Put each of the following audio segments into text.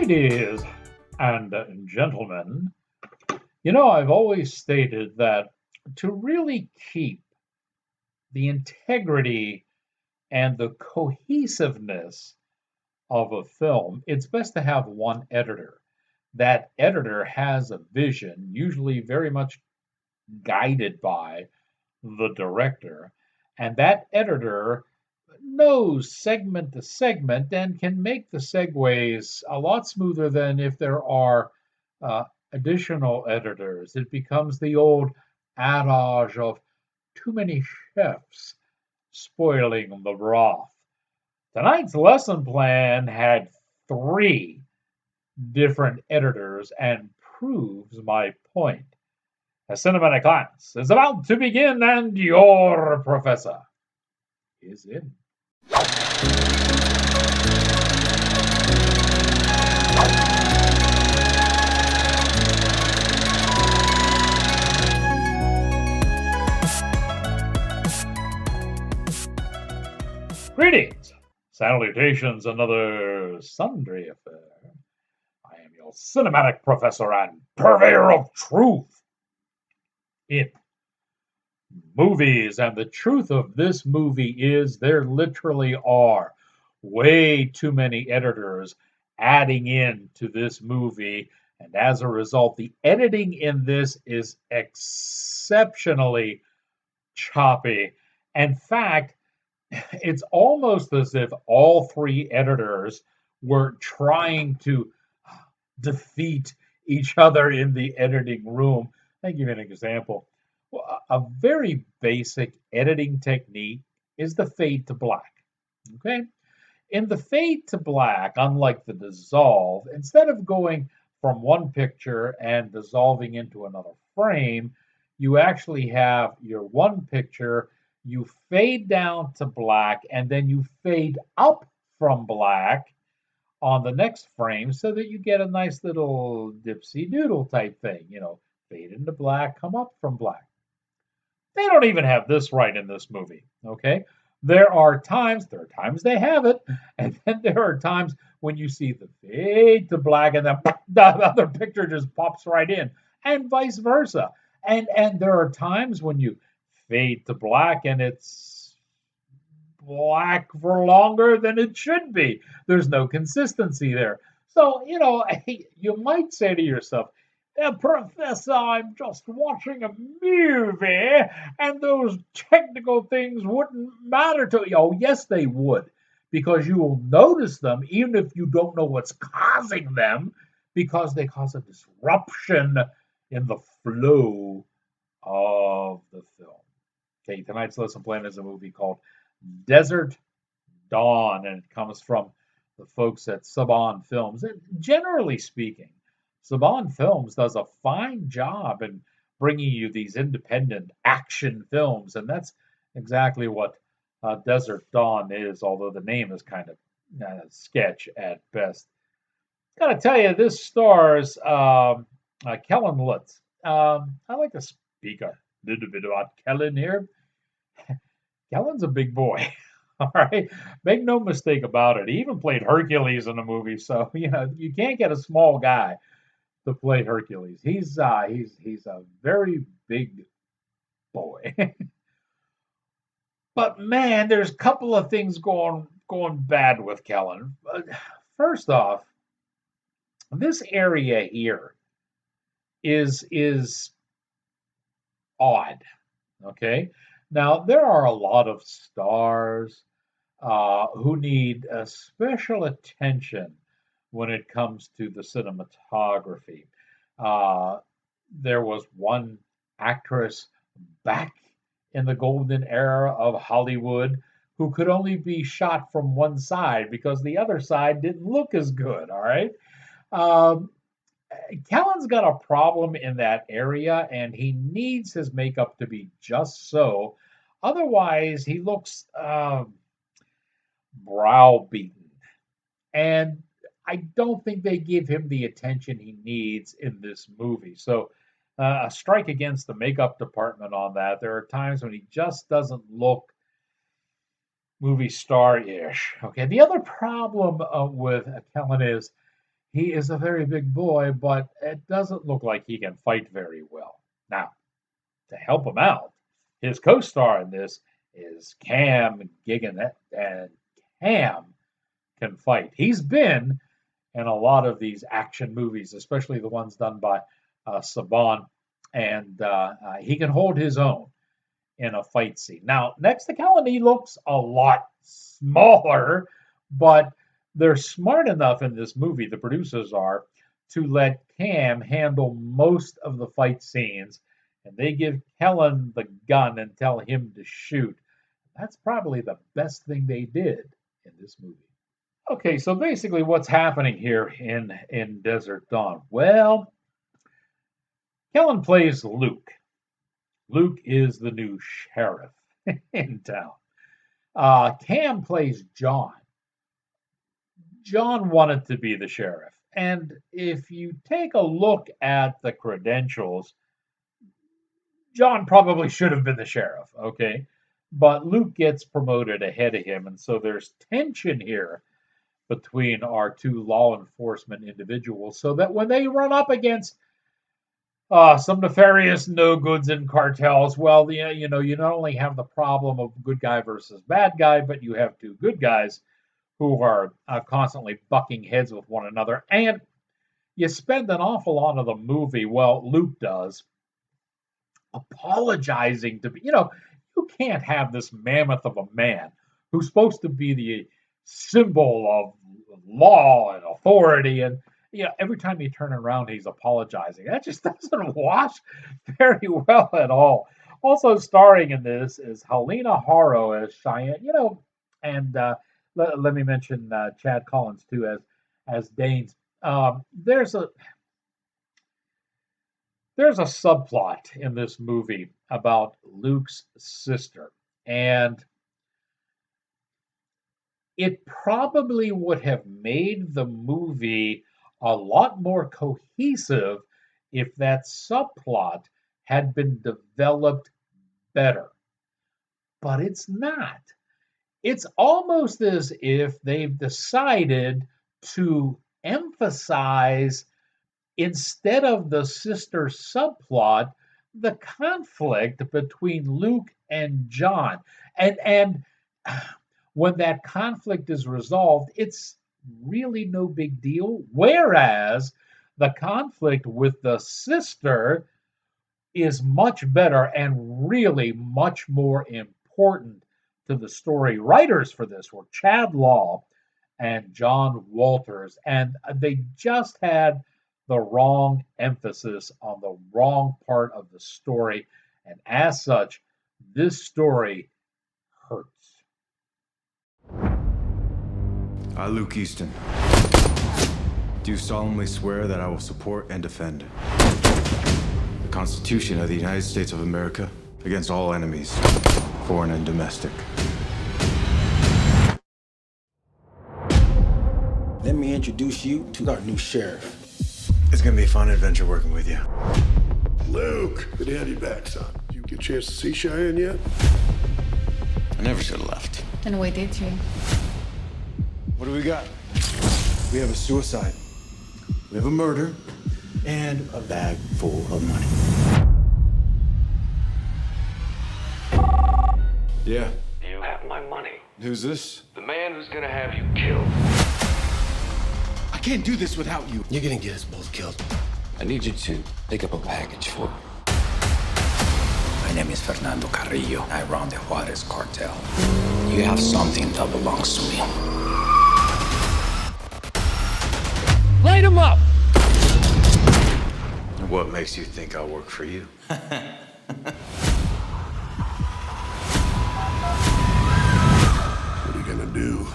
Ladies and gentlemen, I've always stated that to really keep the integrity and the cohesiveness of a film, it's best to have one editor. That editor has a vision, usually very much guided by the director, and that editor knows segment to segment and can make the segues a lot smoother than if there are uh, additional editors. It becomes the old adage of too many chefs spoiling the broth. Tonight's lesson plan had three different editors and proves my point. A cinematic class is about to begin, and your professor is in. Greetings, salutations, another sundry affair. I am your cinematic professor and purveyor of truth in movies. And the truth of this movie is there literally are way too many editors adding in to this movie. And as a result, the editing in this is exceptionally choppy. In fact, it's almost as if all three editors were trying to defeat each other in the editing room. I'll give you an example. Well, a very basic editing technique is the fade to black. Okay. In the fade to black, unlike the dissolve, instead of going from one picture and dissolving into another frame, you actually have your one picture, you fade down to black, and then you fade up from black on the next frame so that you get a nice little dipsy doodle type thing, fade into black, come up from black. They don't even have this right in this movie, okay? There are times they have it, and then there are times when you see the fade to black and then the other picture just pops right in, and vice versa. And there are times when you fade to black and it's black for longer than it should be. There's no consistency there. So, you might say to yourself, Professor, I'm just watching a movie, and those technical things wouldn't matter to you. Oh, yes, they would, because you will notice them even if you don't know what's causing them, because they cause a disruption in the flow of the film. Okay, tonight's lesson plan is a movie called Desert Dawn, and it comes from the folks at Saban Films. And generally speaking, Saban Films does a fine job in bringing you these independent action films, and that's exactly what Desert Dawn is, although the name is kind of sketch at best. Gotta tell you, this stars Kellen Lutz. I like to speak a little bit about Kellen here. Kellen's a big boy. All right, make no mistake about it. He even played Hercules in the movie, so you can't get a small guy to play Hercules. He's a very big boy. But man, there's a couple of things going bad with Kellen. First off, this area here is odd. Okay, now there are a lot of stars who need special attention when it comes to the cinematography. Uh, there was one actress back in the golden era of Hollywood who could only be shot from one side because the other side didn't look as good. All right. Um, Kellen's got a problem in that area and he needs his makeup to be just so. Otherwise, he looks browbeaten. And I don't think they give him the attention he needs in this movie. So, a strike against the makeup department on that. There are times when he just doesn't look movie star ish. Okay. The other problem with Kellen is He is a very big boy, but it doesn't look like he can fight very well. Now, to help him out, his co-star in this is Cam Gigan, and Cam can fight. He's been in a lot of these action movies, especially the ones done by Saban, and he can hold his own in a fight scene. Now, next to Kellen, he looks a lot smaller, but they're smart enough in this movie, the producers are, to let Cam handle most of the fight scenes, and they give Kellen the gun and tell him to shoot. That's probably the best thing they did in this movie. Okay, so basically, what's happening here in Desert Dawn? Well, Kellen plays Luke. Luke is the new sheriff in town. Cam plays John. John wanted to be the sheriff. And if you take a look at the credentials, John probably should have been the sheriff, okay? But Luke gets promoted ahead of him. And so there's tension here between our two law enforcement individuals so that when they run up against some nefarious no goods in cartels. Well, you know, you not only have the problem of good guy versus bad guy, but you have two good guys who are constantly bucking heads with one another. And you spend an awful lot of the movie, well, Luke does, apologizing to be, you can't have this mammoth of a man who's supposed to be the symbol of law and authority. And every time you turn around, he's apologizing. That just doesn't wash very well at all. Also starring in this is Helena Haro as Cheyenne, and let me mention Chad Collins too as Danes. There's a subplot in this movie about Luke's sister, and it probably would have made the movie a lot more cohesive if that subplot had been developed better. But it's not. It's almost as if they've decided to emphasize, instead of the sister subplot, the conflict between Luke and John. And when that conflict is resolved, it's really no big deal. Whereas the conflict with the sister is much better and really much more important to the story. Writers for this were Chad Law and John Walters, and they just had the wrong emphasis on the wrong part of the story. And as such, this story hurts. I, Luke Easton, do solemnly swear that I will support and defend the Constitution of the United States of America against all enemies, foreign and domestic. Let me introduce you to our new sheriff. It's gonna be a fun adventure working with you. Luke, good to have you back, son. You get a chance to see Cheyenne yet? I never should have left. And why did you? What do we got? We have a suicide. We have a murder. And a bag full of money. Yeah. You have my money. Who's this? The man who's gonna have you killed. I can't do this without you. You're gonna get us both killed. I need you to pick up a package for me. My name is Fernando Carrillo. I run the Juarez cartel. You have something that belongs to me. Light him up! And what makes you think I'll work for you? What are you gonna do?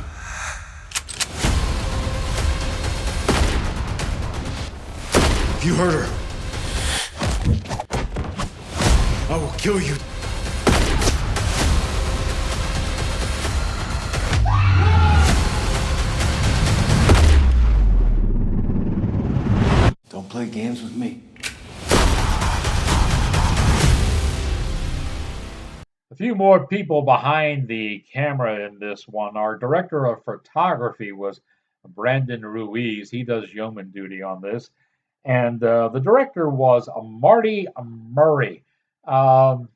If you hurt her, I will kill you. Don't play games with me. A few more people behind the camera in this one. Our director of photography was Brandon Ruiz. He does yeoman duty on this. And the director was Marty Murray. Um,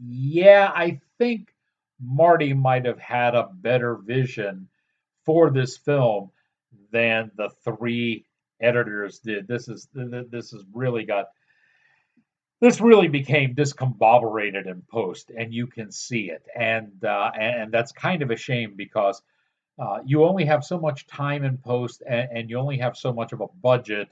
yeah, I think Marty might have had a better vision for this film than the three editors did. This really became discombobulated in post, and you can see it, and that's kind of a shame because you only have so much time in post, and you only have so much of a budget,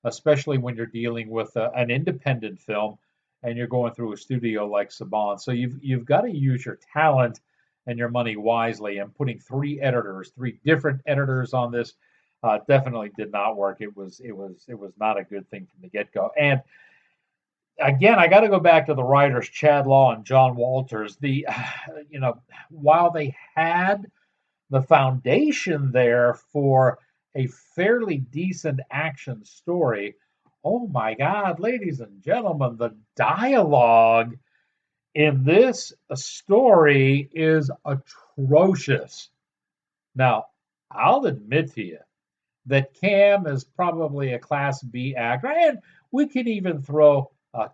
especially when you're dealing with an independent film and you're going through a studio like Saban. So you've got to use your talent and your money wisely. And putting three different editors on this, definitely did not work. It was not a good thing from the get go. And again, I got to go back to the writers, Chad Law and John Walters. While they had the foundation there for a fairly decent action story. Oh my God, ladies and gentlemen, the dialogue in this story is atrocious. Now, I'll admit to you that Cam is probably a Class B actor, and we can even throw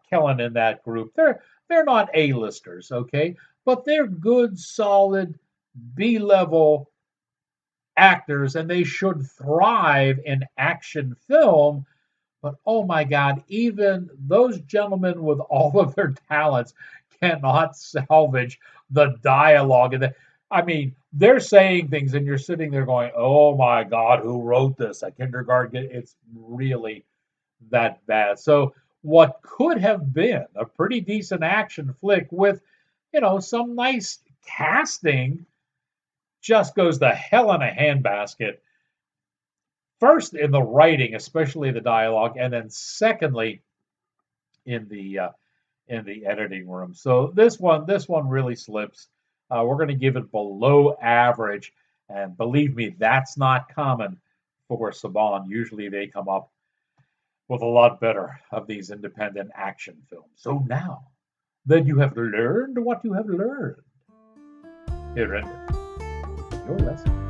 Kellen in that group. They're not A-listers, okay, but they're good, solid B-level actors, and they should thrive in action film. But oh my God, even those gentlemen with all of their talents cannot salvage the dialogue. I mean, they're saying things, and you're sitting there going, "Oh my God, who wrote this? A kindergarten?" It's really that bad. So, what could have been a pretty decent action flick with, some nice casting just goes to hell in a handbasket. First in the writing, especially the dialogue, and then secondly in the editing room. So this one really slips. We're going to give it below average, and believe me, that's not common for Saban. Usually they come up with a lot better of these independent action films. So now that you have learned what you have learned, here endeth your lesson.